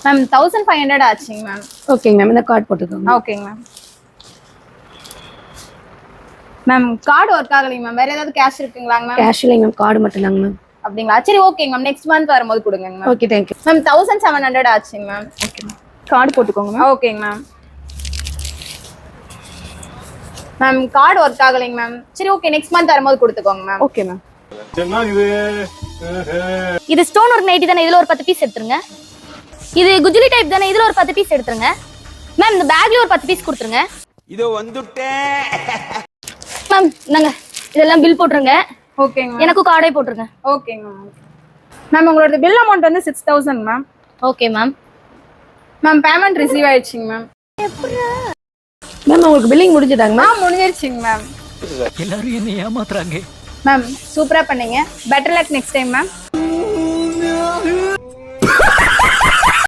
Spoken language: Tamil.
மேம் 1500 ஆச்சுங்க மேம். ஓகேங்க மேம், இந்த கார்டு போட்டுக்கோங்க. ஓகேங்க மேம். மேம் கார்டு ஒர்க் ஆகலைங்க மேம். வேற ஏதாவது கேஷ் இருக்குங்களாங்க மேம்? கேஷ் இல்லைங்க மேம், கார்டு மட்டும் தாங்க மேம். அப்படிங்களா? சரி ஓகேங்க மேம். நெக்ஸ்ட் மந்த் வரும்போது கொடுங்க மேம். ஓகே, தேங்க்யூ மேம் 1700 ஆச்சுங்க மேம். ஓகே மேம், கார்டு போட்டுக்கோங்க மேம். ஓகேங்க மேம். மேம் கார்டு ஒர்க் ஆகலைங்க மேம். சரி ஓகே, நெக்ஸ்ட் மந்த் வரும்போது கொடுத்துக்கோங்க மேம். Okay ma'am. இது ஸ்டோன் ஒர்க் நைட்டி தானே, இதுல ஒரு 10 பீஸ் எடுத்துருங்க. இது குஜிலி டைப் தானே, இதுல ஒரு 10 பீஸ் எடுத்துருங்க. மேம் இந்த பேக்ல ஒரு 10 பீஸ் கொடுத்துருங்க. இதோ வந்துட்டேன். மேம் நாங்க இதெல்லாம் பில் போட்டுருங்க. ஓகேங்க மேம். எனக்கு கார்டே போட்டுருங்க. ஓகேங்க மேம். மேம் உங்களோட பில் அமௌண்ட் வந்து 6000 ma'am. Okay ma'am. Ma'am payment receive ஆயிடுச்சுங்க மேம். மேம் உங்களுக்கு பில்லிங் முடிஞ்சுதாங்க மேம்? முடிஞ்சிருச்சுங்க மேம். எல்லாரும் என்ன ஏமாத்துறாங்க. மேம் சூப்பரா பண்ணீங்க. Better luck next time ma'am.